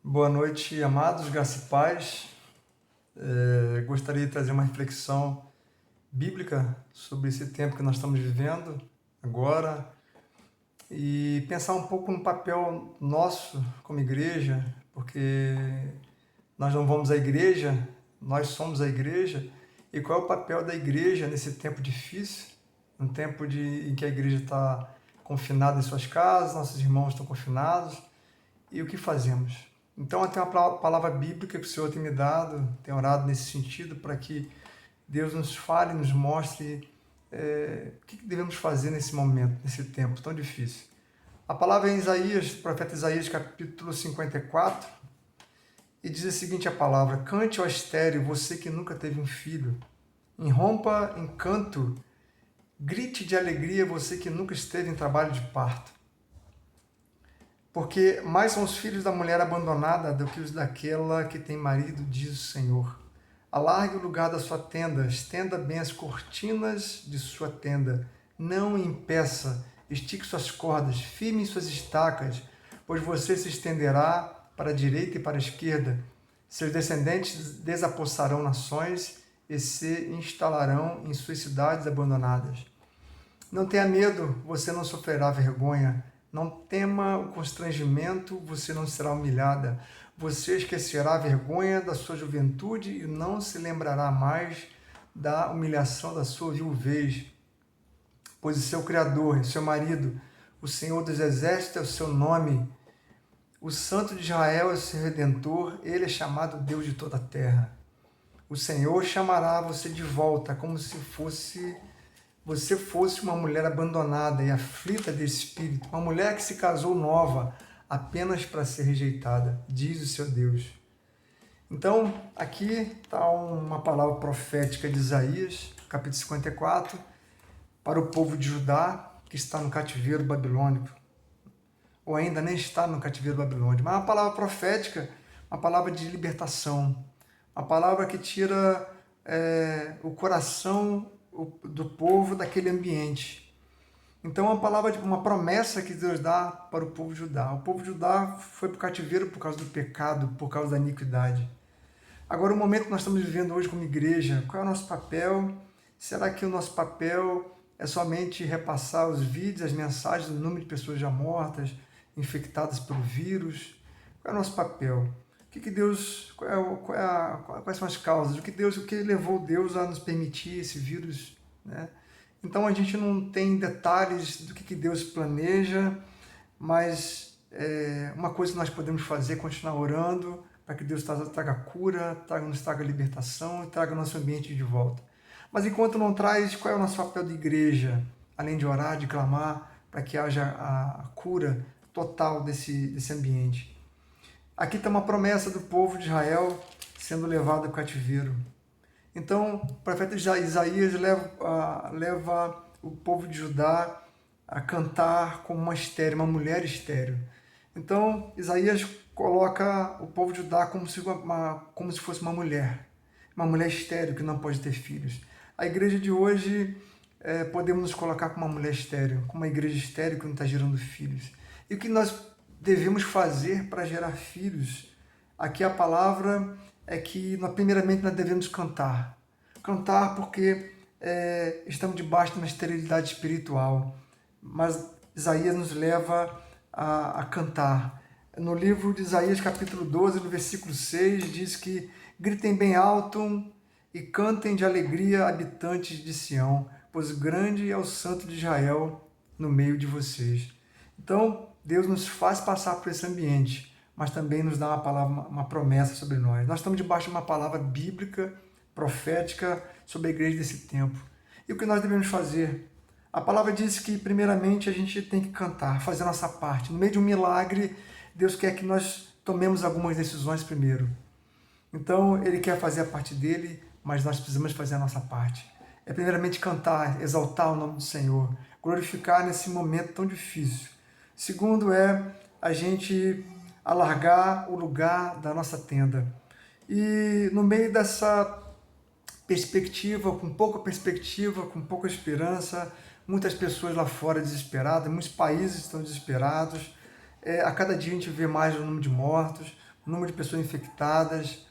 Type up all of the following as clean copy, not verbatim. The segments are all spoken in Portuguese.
Boa noite, amados, graça e paz. Gostaria de trazer uma reflexão bíblica sobre esse tempo que nós estamos vivendo agora e pensar um pouco no papel nosso como igreja, porque nós não vamos à igreja, nós somos a igreja, e qual é o papel da igreja nesse tempo difícil, um tempo em que a igreja está confinada em suas casas, nossos irmãos estão confinados, e o que fazemos? Então, eu tenho uma palavra bíblica que o Senhor tem me dado, tenho orado nesse sentido, para que Deus nos fale, nos mostre o que devemos fazer nesse momento, nesse tempo tão difícil. A palavra é em Isaías, profeta Isaías, capítulo 54, e diz a seguinte a palavra: Cante, ó estéril, você que nunca teve um filho. Irrompa em canto, grite de alegria, você que nunca esteve em trabalho de parto. Porque mais são os filhos da mulher abandonada do que os daquela que tem marido, diz o Senhor. Alargue o lugar da sua tenda, estenda bem as cortinas de sua tenda. Não impeça, estique suas cordas, firme suas estacas, pois você se estenderá para a direita e para a esquerda. Seus descendentes desapossarão nações e se instalarão em suas cidades abandonadas. Não tenha medo, você não sofrerá vergonha. Não tema o constrangimento, você não será humilhada. Você esquecerá a vergonha da sua juventude e não se lembrará mais da humilhação da sua viuvez. Pois o seu Criador, o seu marido, o Senhor dos Exércitos é o seu nome. O Santo de Israel é o seu Redentor, ele é chamado Deus de toda a terra. O Senhor chamará você de volta, como se você fosse uma mulher abandonada e aflita de espírito, uma mulher que se casou nova, apenas para ser rejeitada, diz o seu Deus. Então, aqui está uma palavra profética de Isaías, capítulo 54, para o povo de Judá, que está no cativeiro babilônico, ou ainda nem está no cativeiro babilônico, mas é uma palavra profética, uma palavra de libertação, uma palavra que tira o coração do povo daquele ambiente. Então, é uma palavra, uma promessa que Deus dá para o povo de Judá. O povo de Judá foi para o cativeiro por causa do pecado, por causa da iniquidade. Agora, o momento que nós estamos vivendo hoje como igreja, qual é o nosso papel? Será que o nosso papel é somente repassar os vídeos, as mensagens do número de pessoas já mortas, infectadas pelo vírus? Qual é o nosso papel? Quais são as causas? O que levou Deus a nos permitir esse vírus, né? Então a gente não tem detalhes do que Deus planeja, mas uma coisa que nós podemos fazer é continuar orando para que Deus traga cura, nos traga libertação e traga nosso ambiente de volta. Mas enquanto não traz, qual é o nosso papel de igreja? Além de orar, de clamar, para que haja a cura total desse ambiente. Aqui está uma promessa do povo de Israel sendo levado ao cativeiro. Então, o profeta Isaías leva o povo de Judá a cantar como uma estéril, uma mulher estéril. Então, Isaías coloca o povo de Judá como se fosse uma mulher estéril que não pode ter filhos. A igreja de hoje, podemos nos colocar como uma mulher estéril, como uma igreja estéril que não está gerando filhos. E o que nós devemos fazer para gerar filhos? Aqui a palavra é que, primeiramente, nós devemos cantar. Cantar porque estamos debaixo de uma esterilidade espiritual. Mas Isaías nos leva a cantar. No livro de Isaías, capítulo 12, no versículo 6, diz que gritem bem alto e cantem de alegria, habitantes de Sião, pois grande é o Santo de Israel no meio de vocês. Então, Deus nos faz passar por esse ambiente, mas também nos dá uma palavra, uma promessa sobre nós. Nós estamos debaixo de uma palavra bíblica, profética, sobre a igreja desse tempo. E o que nós devemos fazer? A palavra diz que, primeiramente, a gente tem que cantar, fazer a nossa parte. No meio de um milagre, Deus quer que nós tomemos algumas decisões primeiro. Então, Ele quer fazer a parte dele, mas nós precisamos fazer a nossa parte. É primeiramente cantar, exaltar o nome do Senhor, glorificar nesse momento tão difícil. Segundo a gente alargar o lugar da nossa tenda. E no meio dessa perspectiva, com pouca esperança, muitas pessoas lá fora desesperadas, muitos países estão desesperados. A cada dia a gente vê mais o número de mortos, o número de pessoas infectadas.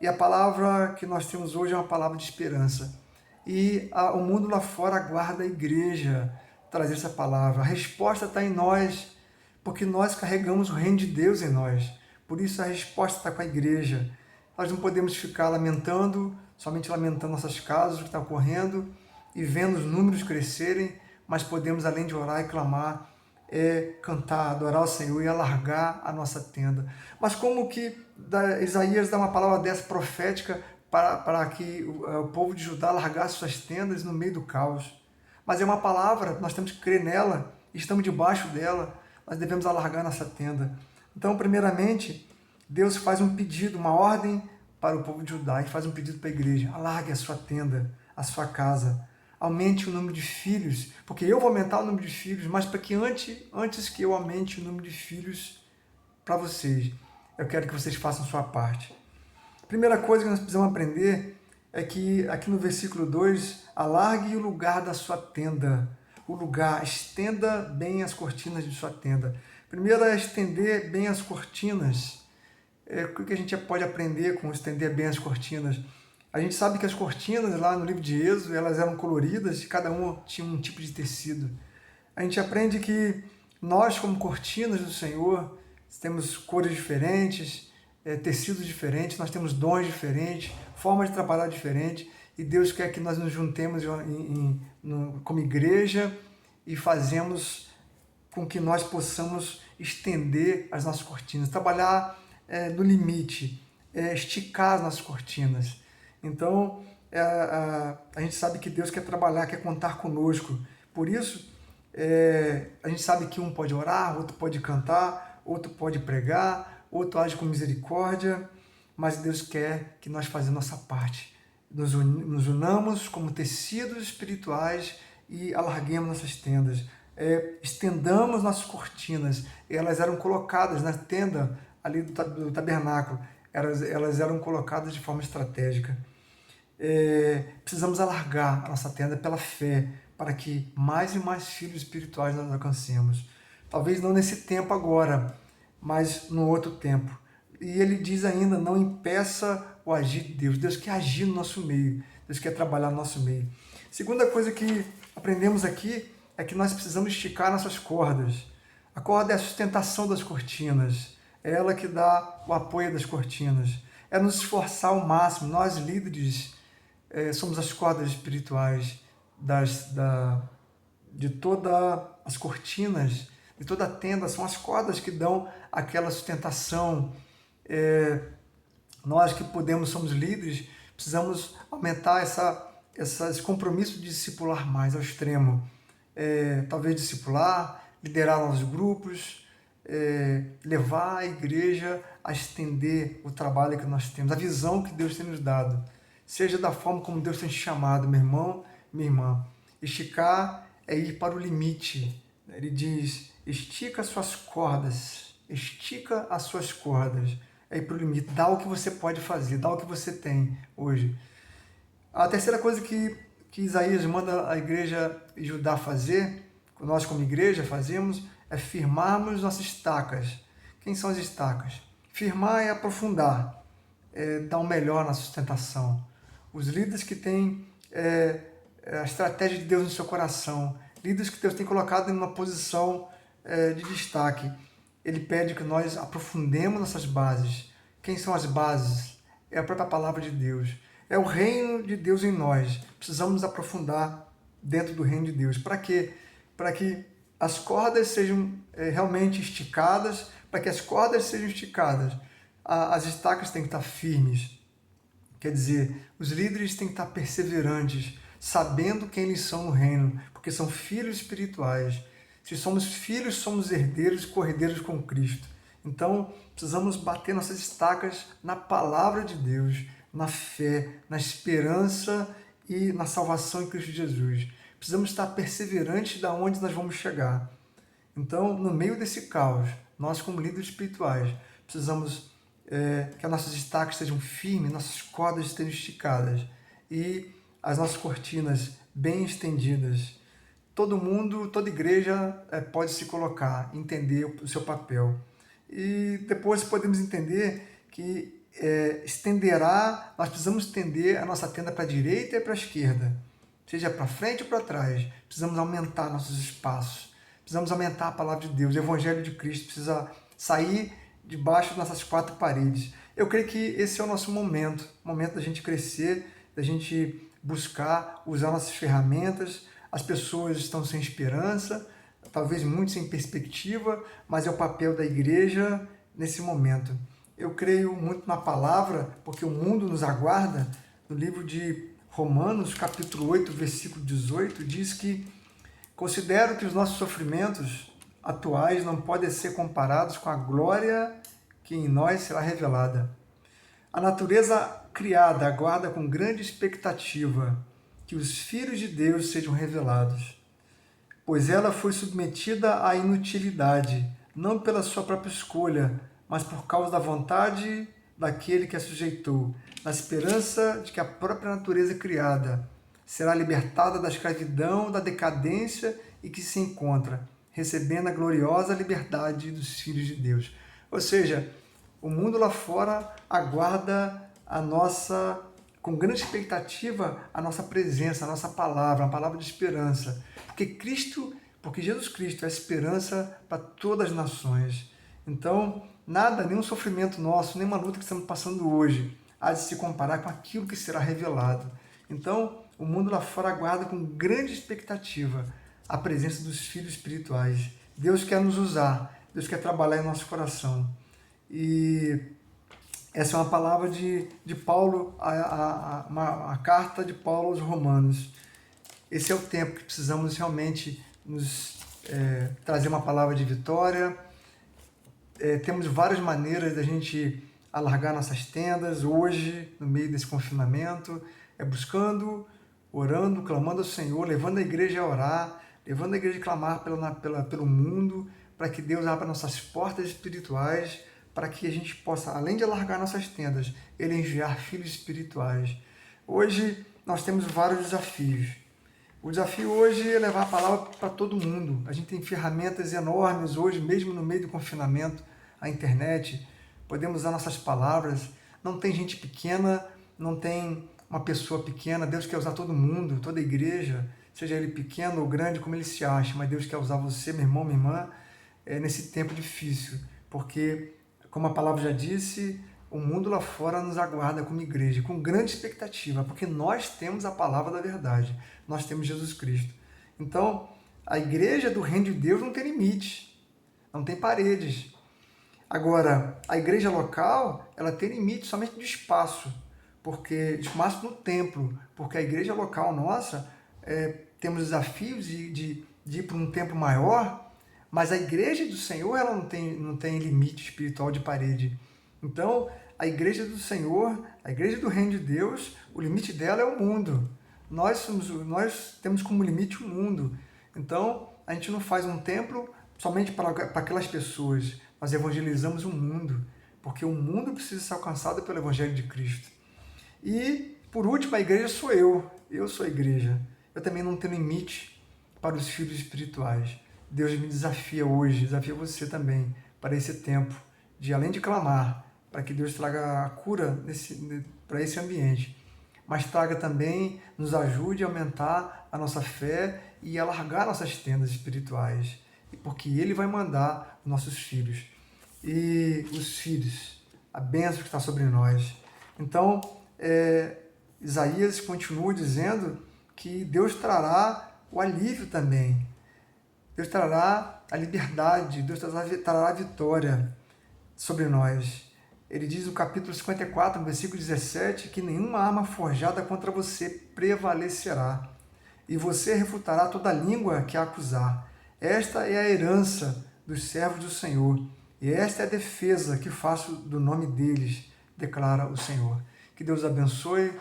E a palavra que nós temos hoje é uma palavra de esperança. E o mundo lá fora aguarda a igreja trazer essa palavra. A resposta está em nós, porque nós carregamos o reino de Deus em nós. Por isso a resposta está com a igreja. Nós não podemos ficar lamentando, somente lamentando nossas causas, o que está ocorrendo, e vendo os números crescerem, mas podemos, além de orar e clamar, cantar, adorar o Senhor e alargar a nossa tenda. Mas como que Isaías dá uma palavra dessa profética para que o povo de Judá largasse suas tendas no meio do caos? Mas é uma palavra, nós temos que crer nela, estamos debaixo dela, nós devemos alargar nossa tenda. Então, primeiramente, Deus faz um pedido, uma ordem para o povo de Judá e faz um pedido para a igreja: alargue a sua tenda, a sua casa, aumente o número de filhos, porque eu vou aumentar o número de filhos, mas para que antes que eu aumente o número de filhos para vocês, eu quero que vocês façam a sua parte. Primeira coisa que nós precisamos aprender é que aqui no versículo 2, alargue o lugar da sua tenda. O lugar, estenda bem as cortinas de sua tenda. Primeiro é estender bem as cortinas. O que a gente pode aprender com estender bem as cortinas? A gente sabe que as cortinas lá no livro de Êxodo, elas eram coloridas e cada uma tinha um tipo de tecido. A gente aprende que nós, como cortinas do Senhor, temos cores diferentes, tecidos diferentes, nós temos dons diferentes, formas de trabalhar diferentes, e Deus quer que nós nos juntemos como igreja e fazemos com que nós possamos estender as nossas cortinas, trabalhar no limite, esticar as nossas cortinas. Então, a gente sabe que Deus quer trabalhar, quer contar conosco. Por isso, a gente sabe que um pode orar, outro pode cantar, outro pode pregar, outro age com misericórdia, mas Deus quer que nós façamos nossa parte. Nos unamos como tecidos espirituais e alarguemos nossas tendas. Estendamos nossas cortinas. Elas eram colocadas na tenda ali do tabernáculo. Elas eram colocadas de forma estratégica. Precisamos alargar a nossa tenda pela fé, para que mais e mais filhos espirituais nós alcancemos. Talvez não nesse tempo agora, mas no outro tempo. E ele diz ainda, não impeça o agir de Deus. Deus quer agir no nosso meio. Deus quer trabalhar no nosso meio. Segunda coisa que aprendemos aqui é que nós precisamos esticar nossas cordas. A corda é a sustentação das cortinas. É ela que dá o apoio das cortinas. É nos esforçar ao máximo. Nós, líderes, somos as cordas espirituais de todas as cortinas, de toda a tenda. São as cordas que dão aquela sustentação. Nós que somos líderes, precisamos aumentar esse compromisso de discipular mais ao extremo. Talvez discipular, liderar novos grupos, levar a igreja a estender o trabalho que nós temos, a visão que Deus tem nos dado, seja da forma como Deus tem te chamado, meu irmão, minha irmã. Esticar é ir para o limite. Ele diz, estica as suas cordas, estica as suas cordas, é ir para o limite, dá o que você pode fazer, dá o que você tem hoje. A terceira coisa que Isaías manda a igreja de Judá fazer, nós como igreja fazemos, é firmarmos nossas estacas. Quem são as estacas? Firmar é aprofundar, dar o melhor na sustentação. Os líderes que têm a estratégia de Deus no seu coração, líderes que Deus tem colocado em uma posição de destaque, ele pede que nós aprofundemos nossas bases. Quem são as bases? É a própria palavra de Deus. É o reino de Deus em nós. Precisamos nos aprofundar dentro do reino de Deus. Para quê? Para que as cordas sejam realmente esticadas. Para que as cordas sejam esticadas, as estacas têm que estar firmes. Quer dizer, os líderes têm que estar perseverantes, sabendo quem eles são no reino, porque são filhos espirituais. Se somos filhos, somos herdeiros e co-herdeiros com Cristo. Então, precisamos bater nossas estacas na palavra de Deus, na fé, na esperança e na salvação em Cristo Jesus. Precisamos estar perseverantes de onde nós vamos chegar. Então, no meio desse caos, nós como líderes espirituais, precisamos que as nossas estacas estejam firmes, nossas cordas estejam esticadas e as nossas cortinas bem estendidas. Todo mundo, toda igreja pode se colocar, entender o seu papel. E depois podemos entender que estenderá, nós precisamos estender a nossa tenda para a direita e para a esquerda, seja para frente ou para trás. Precisamos aumentar nossos espaços, precisamos aumentar a palavra de Deus, o Evangelho de Cristo precisa sair debaixo das nossas quatro paredes. Eu creio que esse é o nosso momento da gente crescer, da gente buscar usar nossas ferramentas. As pessoas estão sem esperança, talvez muitos sem perspectiva, mas é o papel da igreja nesse momento. Eu creio muito na palavra, porque o mundo nos aguarda. No livro de Romanos, capítulo 8, versículo 18, diz que considero que os nossos sofrimentos atuais não podem ser comparados com a glória que em nós será revelada. A natureza criada aguarda com grande expectativa que os filhos de Deus sejam revelados, pois ela foi submetida à inutilidade, não pela sua própria escolha, mas por causa da vontade daquele que a sujeitou, na esperança de que a própria natureza criada será libertada da escravidão, da decadência e que se encontra, recebendo a gloriosa liberdade dos filhos de Deus. Ou seja, o mundo lá fora aguarda com grande expectativa, a nossa presença, a nossa palavra, a palavra de esperança. Porque Jesus Cristo é a esperança para todas as nações. Então, nada, nenhum sofrimento nosso, nenhuma luta que estamos passando hoje, há de se comparar com aquilo que será revelado. Então, o mundo lá fora aguarda com grande expectativa a presença dos filhos espirituais. Deus quer nos usar, Deus quer trabalhar em nosso coração. E essa é uma palavra de Paulo, a carta de Paulo aos Romanos. Esse é o tempo que precisamos realmente trazer uma palavra de vitória. Temos várias maneiras da gente alargar nossas tendas hoje, no meio desse confinamento, buscando, orando, clamando ao Senhor, levando a igreja a orar, levando a igreja a clamar pelo mundo, para que Deus abra nossas portas espirituais, para que a gente possa, além de alargar nossas tendas, Ele enviar filhos espirituais. Hoje nós temos vários desafios. O desafio hoje é levar a palavra para todo mundo. A gente tem ferramentas enormes hoje, mesmo no meio do confinamento, a internet, podemos usar nossas palavras. Não tem gente pequena, não tem uma pessoa pequena. Deus quer usar todo mundo, toda a igreja, seja ele pequeno ou grande, como ele se acha, mas Deus quer usar você, meu irmão, minha irmã, nesse tempo difícil, porque, como a palavra já disse, o mundo lá fora nos aguarda como igreja, com grande expectativa, porque nós temos a palavra da verdade, nós temos Jesus Cristo. Então, a igreja do reino de Deus não tem limite, não tem paredes. Agora, a igreja local, ela tem limite somente de espaço, porque espaço no templo, porque a igreja local nossa, temos desafios de ir para um templo maior, mas a igreja do Senhor, ela não tem limite espiritual de parede. Então, a igreja do Senhor, a igreja do reino de Deus, o limite dela é o mundo. Nós temos como limite o mundo. Então, a gente não faz um templo somente para aquelas pessoas. Nós evangelizamos o mundo, porque o mundo precisa ser alcançado pelo Evangelho de Cristo. E, por último, a igreja sou eu. Eu sou a igreja. Eu também não tenho limite para os filhos espirituais. Deus me desafia hoje, desafia você também, para esse tempo, de além de clamar, para que Deus traga a cura para esse ambiente, mas traga também, nos ajude a aumentar a nossa fé e alargar nossas tendas espirituais, porque Ele vai mandar os nossos filhos. E os filhos, a bênção que está sobre nós. Então, Isaías continua dizendo que Deus trará o alívio também. Deus trará a liberdade, Deus trará a vitória sobre nós. Ele diz no capítulo 54, no versículo 17, que nenhuma arma forjada contra você prevalecerá, e você refutará toda língua que a acusar. Esta é a herança dos servos do Senhor, e esta é a defesa que faço do nome deles, declara o Senhor. Que Deus abençoe.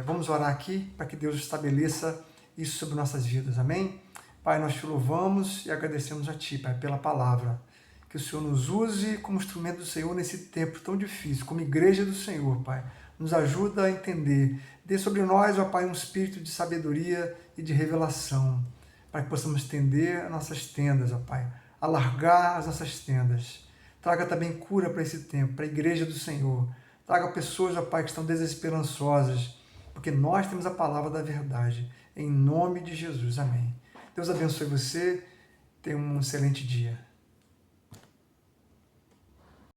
Vamos orar aqui para que Deus estabeleça isso sobre nossas vidas. Amém? Pai, nós te louvamos e agradecemos a Ti, Pai, pela palavra. Que o Senhor nos use como instrumento do Senhor nesse tempo tão difícil, como igreja do Senhor, Pai. Nos ajuda a entender. Dê sobre nós, ó Pai, um espírito de sabedoria e de revelação, para que possamos estender as nossas tendas, ó Pai, alargar as nossas tendas. Traga também cura para esse tempo, para a igreja do Senhor. Traga pessoas, ó Pai, que estão desesperançosas, porque nós temos a palavra da verdade. Em nome de Jesus. Amém. Deus abençoe você. Tenha um excelente dia.